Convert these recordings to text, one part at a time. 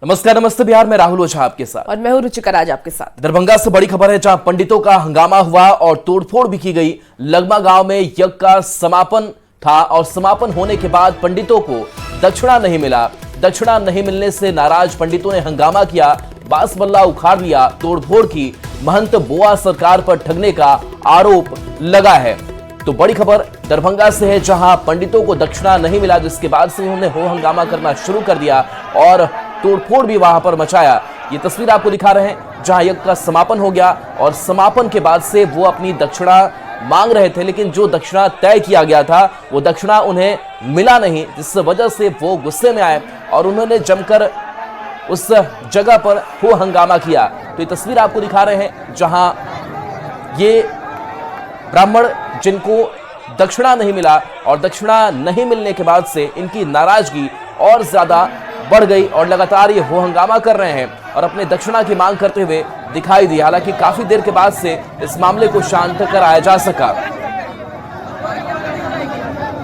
नमस्कार, नमस्ते बिहार में राहुल ओझा आपके साथ और मैं हूं रुचिका राज आपके साथ। दरभंगा से बड़ी खबर है, जहां पंडितों का हंगामा हुआ और तोड़फोड़ भी की गई। लगमा गांव में यज्ञ का समापन था और समापन होने के बाद पंडितों को दक्षिणा नहीं मिला। दक्षिणा नहीं मिलने से नाराज पंडितों ने हंगामा किया, बांस बल्ला उखाड़ लिया, तोड़फोड़ की। महंत बुआ सरकार पर ठगने का आरोप लगा है। तो बड़ी खबर दरभंगा से है, जहां पंडितों को दक्षिणा नहीं मिला, जिसके बाद से उन्होंने हो हंगामा करना शुरू कर दिया और तोड़फोड़ भी वहां पर मचाया। ये तस्वीर आपको दिखा रहे हैं, जहां यज्ञ का समापन हो गया और समापन के बाद से वो अपनी दक्षिणा मांग रहे थे, लेकिन जो दक्षिणा तय किया गया था वो दक्षिणा उन्हें मिला नहीं, जिस वजह से वो गुस्से में आए और उन्होंने जमकर उस जगह पर हो हंगामा किया। तो ये तस्वीर आपको दिखा रहे हैं, जहां ये ब्राह्मण जिनको दक्षिणा नहीं मिला और दक्षिणा नहीं मिलने के बाद से इनकी नाराजगी और ज्यादा बढ़ गई और लगातार ये हो हंगामा कर रहे हैं और अपने दक्षिणा की मांग करते हुए दिखाई दी। हालांकि काफी देर के बाद से इस मामले को शांत कराया जा सका।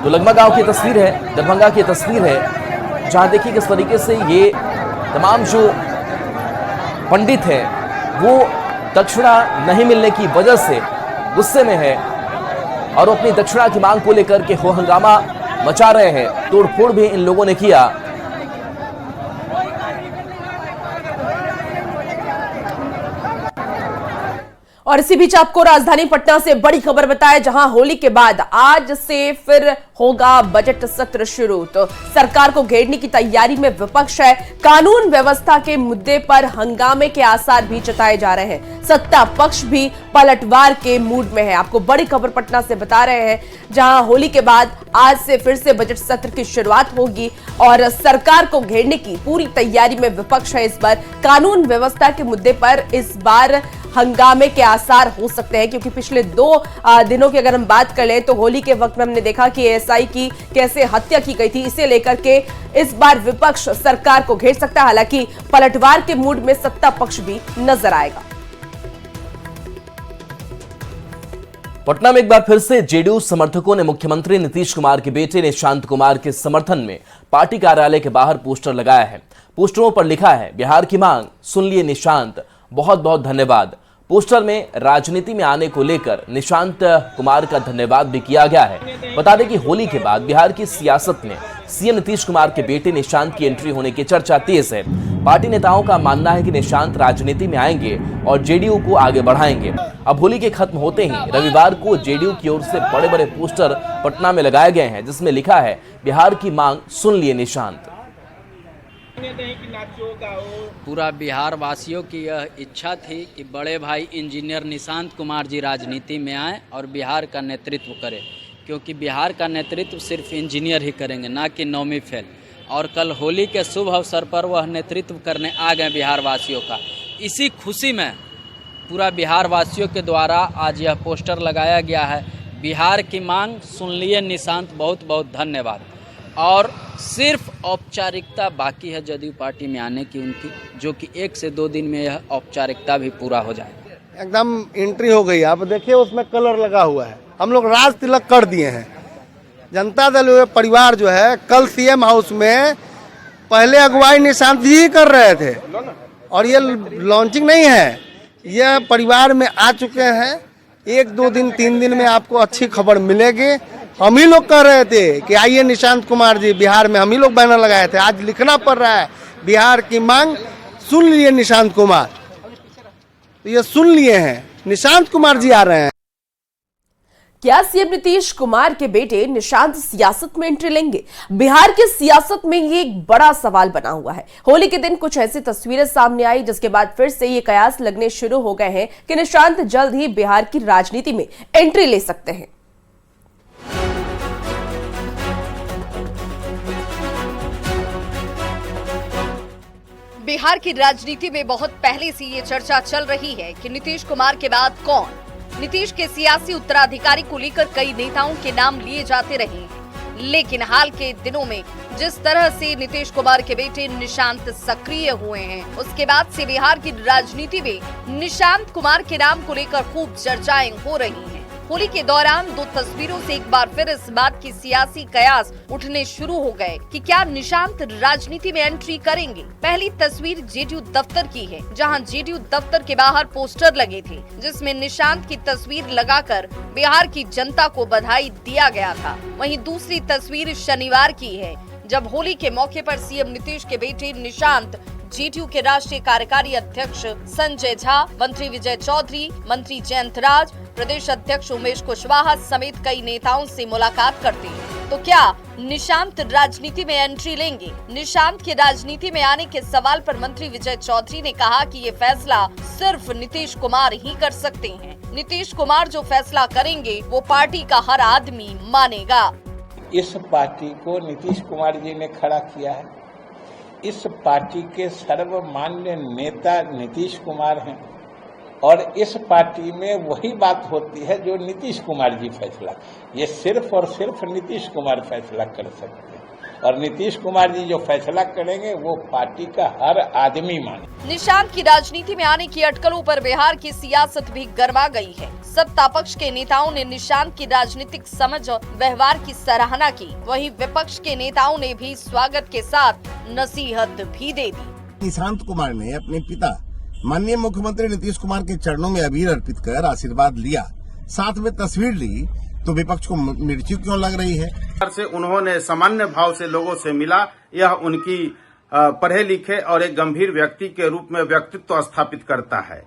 तो लगमा गांव की तस्वीर है, दरभंगा की तस्वीर है, जहां देखिए किस तरीके से ये तमाम जो पंडित हैं वो दक्षिणा नहीं मिलने की वजह से गुस्से में है और अपनी दक्षिणा की मांग को लेकर के हो हंगामा मचा रहे हैं। तोड़फोड़ भी इन लोगों ने किया। और इसी बीच आपको राजधानी पटना से बड़ी खबर बताए, जहां होली के बाद आज से फिर होगा बजट सत्र शुरू। तो सरकार को घेरने की तैयारी में विपक्ष है। कानून व्यवस्था के मुद्दे पर हंगामे के आसार भी जताए जा रहे हैं। सत्ता पक्ष भी पलटवार के मूड में है। आपको बड़ी खबर पटना से बता रहे हैं, जहां होली के बाद आज से फिर से बजट सत्र की शुरुआत होगी और सरकार को घेरने की पूरी तैयारी में विपक्ष है। इस बार कानून व्यवस्था के मुद्दे पर इस बार हंगामे के आसार हो सकते हैं, क्योंकि पिछले 2 दिनों की अगर हम बात कर ले तो होली के वक्त में हमने देखा कि एएसआई की कैसे हत्या की गई थी। इसे लेकर के इस बार विपक्ष सरकार को घेर सकता है। हालांकि पलटवार के मूड में सत्ता पक्ष भी नजर आएगा। पटना में एक बार फिर से जेडीयू समर्थकों ने मुख्यमंत्री नीतीश कुमार के बेटे निशांत कुमार के समर्थन में पार्टी कार्यालय के बाहर पोस्टर लगाया है। पोस्टरों पर लिखा है, बिहार की मांग सुन लिए निशांत, बहुत बहुत धन्यवाद। पोस्टर में राजनीति में आने को लेकर निशांत कुमार का धन्यवाद भी किया गया है। बता दें कि होली के बाद बिहार की सियासत में सीएम नीतीश कुमार के बेटे निशांत की एंट्री होने की चर्चा तेज है। पार्टी नेताओं का मानना है कि निशांत राजनीति में आएंगे और जेडीयू को आगे बढ़ाएंगे। अब होली के खत्म होते ही रविवार को जेडीयू की ओर से बड़े बड़े पोस्टर पटना में लगाए गए हैं, जिसमें लिखा है, बिहार की मांग सुन लिए निशांत। पूरा बिहार वासियों की यह इच्छा थी कि बड़े भाई इंजीनियर निशांत कुमार जी राजनीति में आएं और बिहार का नेतृत्व करें, क्योंकि बिहार का नेतृत्व सिर्फ इंजीनियर ही करेंगे, ना कि नौमी फेल। और कल होली के शुभ अवसर पर वह नेतृत्व करने आ गए बिहार वासियों का। इसी खुशी में पूरा बिहार वासियों के द्वारा आज यह पोस्टर लगाया गया है, बिहार की मांग सुन लिए निशांत, बहुत बहुत धन्यवाद। और सिर्फ औपचारिकता बाकी है जदयू पार्टी में आने की उनकी, जो कि 1 से 2 दिन में यह औपचारिकता भी पूरा हो जाएगा। एकदम एंट्री हो गई। आप देखिए उसमें कलर लगा हुआ है। हम लोग राज तिलक कर दिए हैं। जनता दल परिवार जो है, कल सीएम हाउस में पहले अगुवाई निशांत जी कर रहे थे और ये लॉन्चिंग नहीं है, यह परिवार में आ चुके हैं। 1, 2 दिन 3 दिन में आपको अच्छी खबर मिलेगी। हम ही लोग कह रहे थे कि आइए निशांत कुमार जी, बिहार में हम ही लोग बैनर लगाए थे। आज लिखना पड़ रहा है, बिहार की मांग सुन लिए निशांत कुमार। तो ये सुन लिए हैं, निशांत कुमार जी आ रहे हैं। क्या सीएम नीतीश कुमार के बेटे निशांत सियासत में एंट्री लेंगे? बिहार की सियासत में ये एक बड़ा सवाल बना हुआ है। होली के दिन कुछ ऐसी तस्वीरें सामने आई, जिसके बाद फिर से ये कयास लगने शुरू हो गए हैं कि निशांत जल्द ही बिहार की राजनीति में एंट्री ले सकते हैं। बिहार की राजनीति में बहुत पहले से ये चर्चा चल रही है कि नीतीश कुमार के बाद कौन। नीतीश के सियासी उत्तराधिकारी को लेकर कई नेताओं के नाम लिए जाते रहे, लेकिन हाल के दिनों में जिस तरह से नीतीश कुमार के बेटे निशांत सक्रिय हुए हैं, उसके बाद से बिहार की राजनीति में निशांत कुमार के नाम को लेकर खूब चर्चाएं हो रही हैं। होली के दौरान दो तस्वीरों से एक बार फिर इस बात की सियासी कयास उठने शुरू हो गए कि क्या निशांत राजनीति में एंट्री करेंगे। पहली तस्वीर जेडीयू दफ्तर की है, जहां जेडीयू दफ्तर के बाहर पोस्टर लगे थे जिसमें निशांत की तस्वीर लगाकर बिहार की जनता को बधाई दिया गया था। वहीं दूसरी तस्वीर शनिवार की है, जब होली के मौके पर सीएम नीतीश के बेटे निशांत जेडीयू के राष्ट्रीय कार्यकारी अध्यक्ष संजय झा, मंत्री विजय चौधरी, मंत्री जयंत राज, प्रदेश अध्यक्ष उमेश कुशवाहा समेत कई नेताओं से मुलाकात करते हैं। तो क्या निशांत राजनीति में एंट्री लेंगे? निशांत के राजनीति में आने के सवाल पर मंत्री विजय चौधरी ने कहा कि ये फैसला सिर्फ नीतीश कुमार ही कर सकते हैं। नीतीश कुमार जो फैसला करेंगे वो पार्टी का हर आदमी मानेगा। इस पार्टी को नीतीश कुमार जी ने खड़ा किया है। इस पार्टी के सर्वमान्य नेता नीतीश कुमार हैं और इस पार्टी में वही बात होती है जो नीतीश कुमार जी फैसला, ये सिर्फ और सिर्फ नीतीश कुमार फैसला कर सकते हैं और नीतीश कुमार जी जो फैसला करेंगे वो पार्टी का हर आदमी माने। निशांत की राजनीति में आने की अटकलों पर बिहार की सियासत भी गर्मा गई है। सत्ता पक्ष के नेताओं ने निशांत की राजनीतिक समझ और व्यवहार की सराहना की, वहीं विपक्ष के नेताओं ने भी स्वागत के साथ नसीहत भी दे दी। निशांत कुमार ने अपने पिता माननीय मुख्यमंत्री नीतीश कुमार के चरणों में अबीर अर्पित कर आशीर्वाद लिया, साथ में तस्वीर ली, तो विपक्ष को मिर्ची क्यों लग रही है? से उन्होंने सामान्य भाव से लोगों से मिला, यह उनकी पढ़े लिखे और एक गंभीर व्यक्ति के रूप में व्यक्तित्व स्थापित करता है।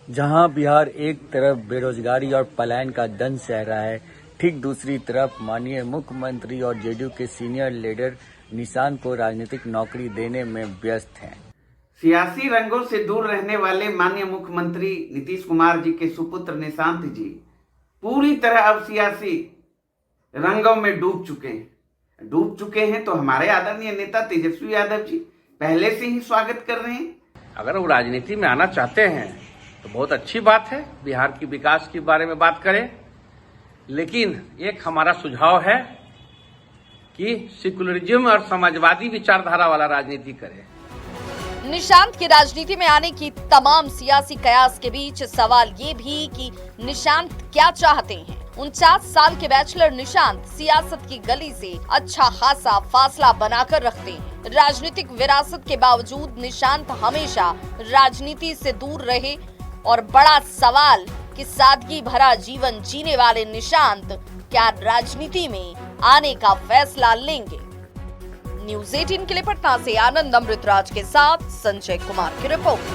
जहां बिहार एक तरफ बेरोजगारी और पलायन का दंश सह रहा है, ठीक दूसरी तरफ माननीय मुख्यमंत्री और जेडीयू के सीनियर लीडर निशांत को राजनीतिक नौकरी देने में व्यस्त हैं। सियासी रंगों से दूर रहने वाले माननीय मुख्यमंत्री नीतीश कुमार जी के सुपुत्र निशांत जी पूरी तरह अब सियासी रंगों में डूब चुके हैं। तो हमारे आदरणीय नेता तेजस्वी यादव जी पहले से ही स्वागत कर रहे हैं। अगर वो राजनीति में आना चाहते हैं तो बहुत अच्छी बात है, बिहार की विकास के बारे में बात करें, लेकिन एक हमारा सुझाव है कि सेकुलरिज्म और समाजवादी विचारधारा वाला राजनीति करें। निशांत की राजनीति में आने की तमाम सियासी कयास के बीच सवाल ये भी कि निशांत क्या चाहते हैं। 49 साल के बैचलर निशांत सियासत की गली से अच्छा खासा फासला बनाकर रखते हैं। राजनीतिक विरासत के बावजूद निशांत हमेशा राजनीति से दूर रहे और बड़ा सवाल कि सादगी भरा जीवन जीने वाले निशांत क्या राजनीति में आने का फैसला लेंगे। न्यूज़ 18 के लिए पटना से आनंद अमृतराज के साथ संजय कुमार की रिपोर्ट।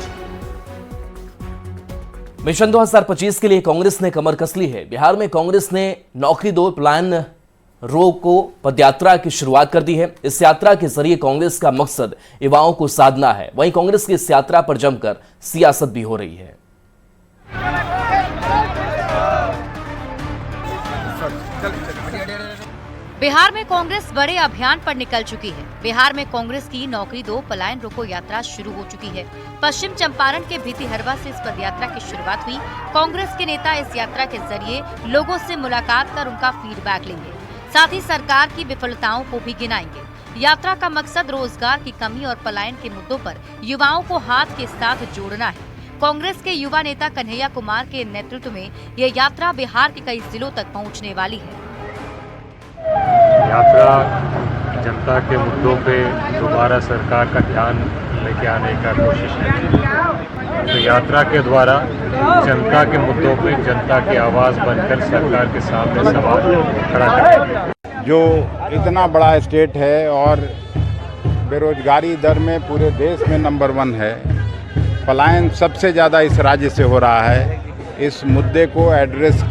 मिशन 2025 के लिए कांग्रेस ने कमर कस ली है। बिहार में कांग्रेस ने नौकरी दो पलायन रोको पदयात्रा की शुरुआत कर दी है। इस यात्रा के जरिए कांग्रेस का मकसद युवाओं को साधना है। वहीं कांग्रेस की इस यात्रा पर जमकर सियासत भी हो रही है। बिहार में कांग्रेस बड़े अभियान पर निकल चुकी है। बिहार में कांग्रेस की नौकरी दो पलायन रोको यात्रा शुरू हो चुकी है। पश्चिम चंपारण के भितिहरवा से इस पदयात्रा की शुरुआत हुई। कांग्रेस के नेता इस यात्रा के जरिए लोगों से मुलाकात कर उनका फीडबैक लेंगे, साथ ही सरकार की विफलताओं को भी गिनाएंगे। यात्रा का मकसद रोजगार की कमी और पलायन के मुद्दों पर युवाओं को हाथ के साथ जोड़ना है। कांग्रेस के युवा नेता कन्हैया कुमार के नेतृत्व में ये यात्रा बिहार के कई जिलों तक पहुंचने वाली है। यात्रा जनता के मुद्दों पे दोबारा सरकार का ध्यान लेके आने का कोशिश है। तो यात्रा के द्वारा जनता के मुद्दों पे जनता की आवाज़ बनकर सरकार के सामने सवाल खड़ा करेंगे। जो इतना बड़ा स्टेट है और बेरोजगारी दर में पूरे देश में नंबर 1 है, पलायन सबसे ज़्यादा इस राज्य से हो रहा है, इस मुद्दे को एड्रेस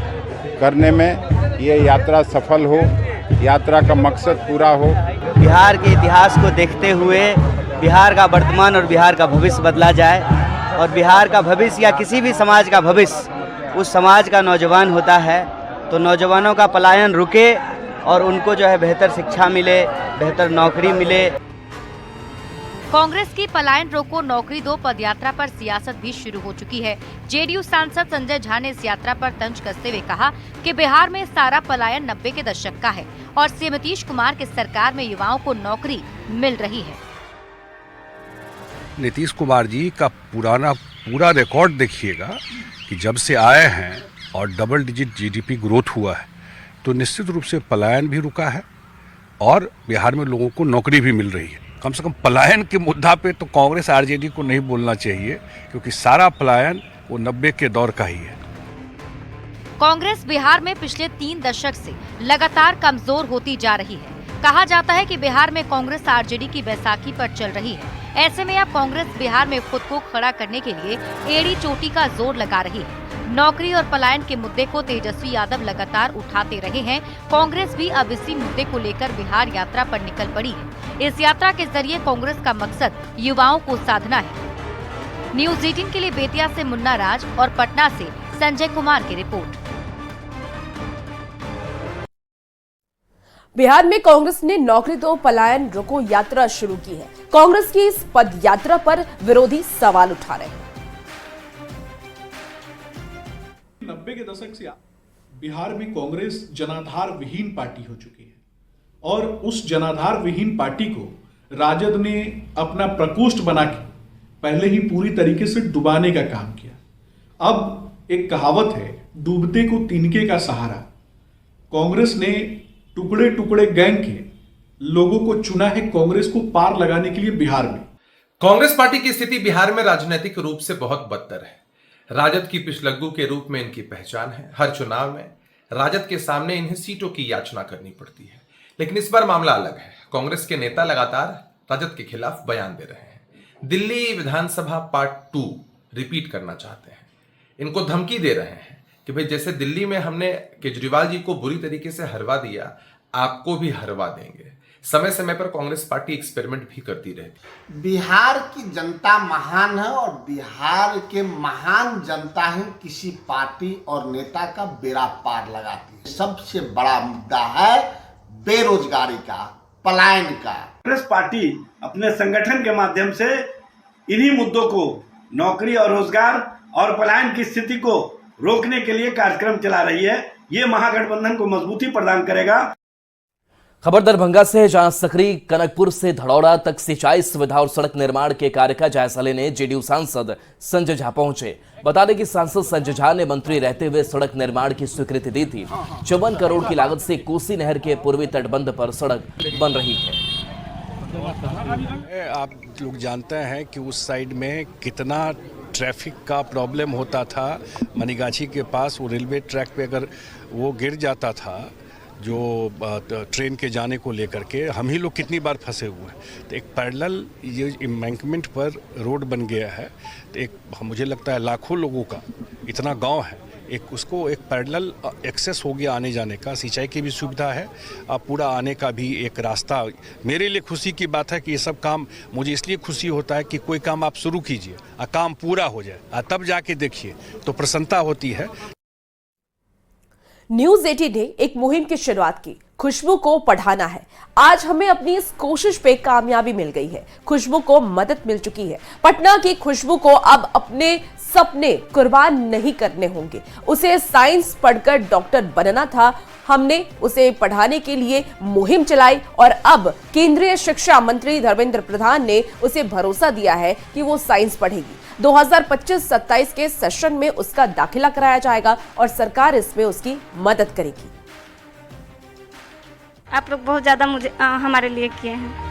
करने में ये यात्रा सफल हो, यात्रा का मकसद पूरा हो। बिहार के इतिहास को देखते हुए बिहार का वर्तमान और बिहार का भविष्य बदला जाए और बिहार का भविष्य या किसी भी समाज का भविष्य उस समाज का नौजवान होता है। तो नौजवानों का पलायन रुके और उनको जो है बेहतर शिक्षा मिले, बेहतर नौकरी मिले। कांग्रेस की पलायन रोको नौकरी दो पदयात्रा पर सियासत भी शुरू हो चुकी है। जेडीयू सांसद संजय झा ने इस यात्रा पर तंज कसते हुए कहा कि बिहार में सारा पलायन 90 के दशक का है और सीएम नीतीश कुमार की सरकार में युवाओं को नौकरी मिल रही है। नीतीश कुमार जी का पूरा रिकॉर्ड देखिएगा कि जब से आए हैं और डबल डिजिट जीडीपी ग्रोथ हुआ है, तो निश्चित रूप से पलायन भी रुका है और बिहार में लोगों को नौकरी भी मिल रही है। कम से कम पलायन के मुद्दा पे तो कांग्रेस आरजेडी को नहीं बोलना चाहिए, क्योंकि सारा पलायन वो 90 के दौर का ही है। कांग्रेस बिहार में पिछले 3 दशक से लगातार कमजोर होती जा रही है। कहा जाता है कि बिहार में कांग्रेस आरजेडी की बैसाखी पर चल रही है। ऐसे में अब कांग्रेस बिहार में खुद को खड़ा करने के लिए एड़ी चोटी का जोर लगा रही है। नौकरी और पलायन के मुद्दे को तेजस्वी यादव लगातार उठाते रहे हैं। कांग्रेस भी अब इसी मुद्दे को लेकर बिहार यात्रा पर निकल पड़ी है। इस यात्रा के जरिए कांग्रेस का मकसद युवाओं को साधना है। न्यूज 18 के लिए बेतिया से मुन्ना राज और पटना से संजय कुमार की रिपोर्ट। बिहार में कांग्रेस ने नौकरी दो पलायन रोको यात्रा शुरू की है। कांग्रेस की इस पद यात्रा पर विरोधी सवाल उठा रहे हैं। 90 के दशक से बिहार में कांग्रेस जनाधार विहीन पार्टी हो चुकी है और उस जनाधार विहीन पार्टी को राजद ने अपना प्रकोष्ठ बना के पहले ही पूरी तरीके से डुबाने का काम किया। अब एक कहावत है, डूबते को तिनके का सहारा। कांग्रेस ने टुकड़े टुकड़े गैंग के लोगों को चुना है कांग्रेस को पार लगाने के लिए बिहार में। कांग्रेस पार्टी की स्थिति बिहार में राजनीतिक रूप से बहुत बदतर है। राजद की पिछलग्गू के रूप में इनकी पहचान है। हर चुनाव में राजद के सामने इन्हें सीटों की याचना करनी पड़ती है, लेकिन इस बार मामला अलग है। कांग्रेस के नेता लगातार राजद के खिलाफ बयान दे रहे हैं। दिल्ली विधानसभा पार्ट 2 रिपीट करना चाहते हैं। इनको धमकी दे रहे हैं कि भाई जैसे दिल्ली में हमने केजरीवाल जी को बुरी तरीके से हरवा दिया, आपको भी हरवा देंगे। समय समय पर कांग्रेस पार्टी एक्सपेरिमेंट भी करती रहती। बिहार की जनता महान है और बिहार के महान जनता ही किसी पार्टी और नेता का बेड़ा पार लगाती है। सबसे बड़ा मुद्दा है बेरोजगारी का, पलायन का। कांग्रेस पार्टी अपने संगठन के माध्यम से इन्हीं मुद्दों को, नौकरी और रोजगार और पलायन की स्थिति को रोकने के लिए कार्यक्रम चला रही है। ये महागठबंधन को मजबूती प्रदान करेगा। खबर दरभंगा से है, जहां सकरी कनकपुर से धड़ौरा तक सिंचाई सुविधा और सड़क निर्माण के कार्य का जायजा लेने जेडीयू सांसद संजय झा पहुंचे। बता दें कि सांसद संजय झा ने मंत्री रहते हुए सड़क निर्माण की स्वीकृति दी थी। 54 करोड़ की लागत से कोसी नहर के पूर्वी तटबंध पर सड़क बन रही है। आप लोग जानते हैं कि उस साइड में कितना ट्रैफिक का प्रॉब्लम होता था। मनीगाछी के पास वो रेलवे ट्रैक पे अगर वो गिर जाता था, जो ट्रेन के जाने को लेकर के हम ही लोग कितनी बार फंसे हुए हैं। तो एक पैरेलल ये एम्बैंकमेंट पर रोड बन गया है। तो एक मुझे लगता है लाखों लोगों का इतना गांव है, एक उसको एक पैरेलल एक्सेस हो गया आने जाने का। सिंचाई की भी सुविधा है, पूरा आने का भी एक रास्ता। मेरे लिए खुशी की बात है कि ये सब काम, मुझे इसलिए खुशी होता है कि कोई काम आप शुरू कीजिए और काम पूरा हो जाए, तब जाके देखिए तो प्रसन्नता होती है। न्यूज 18 ने एक मुहिम की शुरुआत की, खुशबू को पढ़ाना है। आज हमें अपनी इस कोशिश पे कामयाबी मिल गई है। खुशबू को मदद मिल चुकी है। पटना की खुशबू को अब अपने सपने कुर्बान नहीं करने होंगे। उसे साइंस पढ़कर डॉक्टर बनना था। हमने उसे पढ़ाने के लिए मुहिम चलाई और अब केंद्रीय शिक्षा मंत्री धर्मेंद्र प्रधान ने उसे भरोसा दिया है कि वो साइंस पढ़ेगी। 2025-27 के सेशन में उसका दाखिला कराया जाएगा और सरकार इसमें उसकी मदद करेगी। आप लोग बहुत ज्यादा मुझे हमारे लिए किए हैं।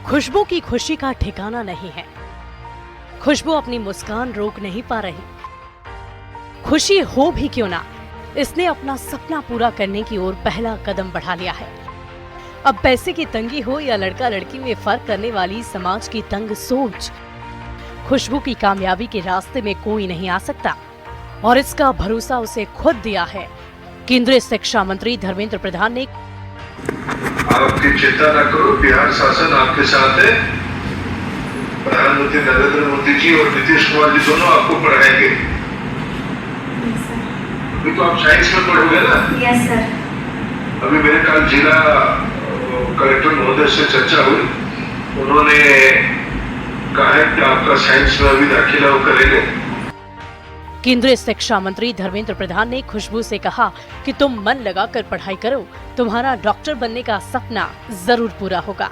खुशबू की खुशी का ठिकाना नहीं है। खुशबू अपनी मुस्कान रोक नहीं पा रही। खुशी हो भी क्यों ना, इसने अपना सपना पूरा करने की ओर पहला कदम बढ़ा लिया है। अब पैसे की तंगी हो या लड़का लड़की में फर्क करने वाली समाज की तंग सोच, खुशबू की कामयाबी के रास्ते में कोई नहीं आ सकता और इसका भरोसा उसे खुद दिया है केंद्रीय शिक्षा मंत्री धर्मेंद्र प्रधान ने। आपकी चिंता न करो, बिहार शासन आपके साथ है। प्रधानमंत्री नरेंद्र मोदी जी और नीतीश कुमार जी दोनों आपको पढ़ाएंगे। अभी तो आप साइंस में पढ़ोगे ना? Yes sir. अभी मेरे कल जिला कलेक्टर महोदय से चर्चा हुई, उन्होंने कहा है कि आपका साइंस में अभी दाखिला वो करेंगे। केंद्रीय शिक्षा मंत्री धर्मेंद्र प्रधान ने खुशबू से कहा कि तुम मन लगाकर पढ़ाई करो, तुम्हारा डॉक्टर बनने का सपना जरूर पूरा होगा।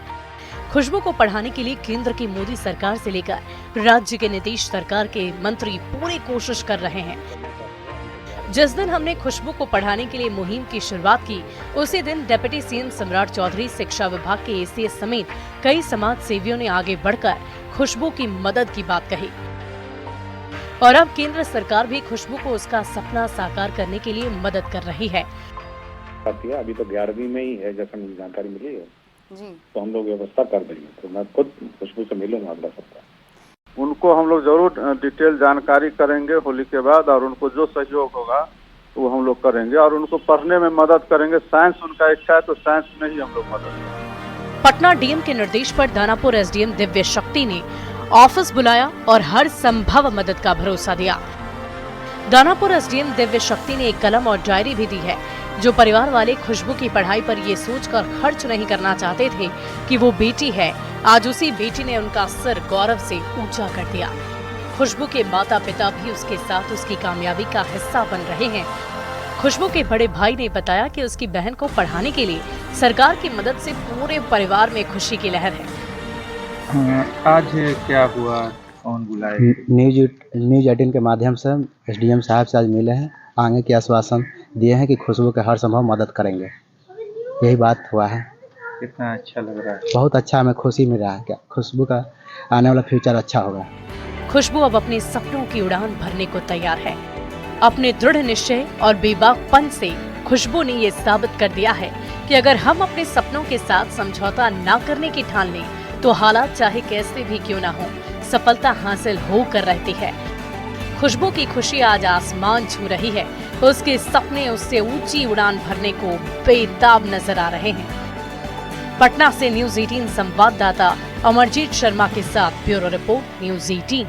खुशबू को पढ़ाने के लिए केंद्र की मोदी सरकार से लेकर राज्य के नीतीश सरकार के मंत्री पूरी कोशिश कर रहे हैं। जिस दिन हमने खुशबू को पढ़ाने के लिए मुहिम की शुरुआत की, उसी दिन डिप्टी सीएम सम्राट चौधरी, शिक्षा विभाग के एसीएस समेत कई समाज सेवियों ने आगे बढ़कर खुशबू की मदद की बात कही। और अब केंद्र सरकार भी खुशबू को उसका सपना साकार करने के लिए मदद कर रही है। अभी तो 11वीं में ही है, जैसा मुझे जानकारी मिली है जी, तो हम लोग व्यवस्था कर देंगे। तो मैं खुद खुशबू से मिलूंगा अगला सप्ताह। उनको हम लोग जरूर डिटेल जानकारी करेंगे होली के बाद, और उनको जो सहयोग होगा वो हम लोग करेंगे और उनको पढ़ने में मदद करेंगे। साइंस उनका इच्छा है तो साइंस में ही हम लोग मदद करेंगे। पटना डीएम के निर्देश पर दानापुर एसडीएम दिव्य शक्ति ने ऑफिस बुलाया और हर संभव मदद का भरोसा दिया। दानापुर एसडीएम दिव्य शक्ति ने एक कलम और डायरी भी दी है। जो परिवार वाले खुशबू की पढ़ाई पर ये सोचकर खर्च नहीं करना चाहते थे कि वो बेटी है, आज उसी बेटी ने उनका सिर गौरव से ऊंचा कर दिया। खुशबू के माता पिता भी उसके साथ उसकी कामयाबी का हिस्सा बन रहे हैं। खुशबू के बड़े भाई ने बताया कि उसकी बहन को पढ़ाने के लिए सरकार की मदद से पूरे परिवार में खुशी की लहर है। आज क्या हुआ, कौन बुलाए? न्यूज 18 के माध्यम से एसडीएम साहब से आज मिले हैं, आगे के आश्वासन दिए हैं कि खुशबू के हर संभव मदद करेंगे। यही बात हुआ है। कितना अच्छा लग रहा है। बहुत अच्छा, हमें खुशी मिल रहा है कि खुशबू का आने वाला फ्यूचर अच्छा होगा। खुशबू अब अपने सपनों की उड़ान भरने को तैयार है। अपने दृढ़ निश्चय और बेबाकपन से खुशबू ने ये साबित कर दिया है कि अगर हम अपने सपनों के साथ समझौता न करने की ठान लें तो हालात चाहे कैसे भी क्यों न हो, सफलता हासिल होकर रहती है। खुशबू की खुशी आज आसमान छू रही है। उसके सपने उससे ऊंची उड़ान भरने को बेताब नजर आ रहे हैं। पटना से न्यूज 18 संवाददाता अमरजीत शर्मा के साथ ब्यूरो रिपोर्ट न्यूज 18।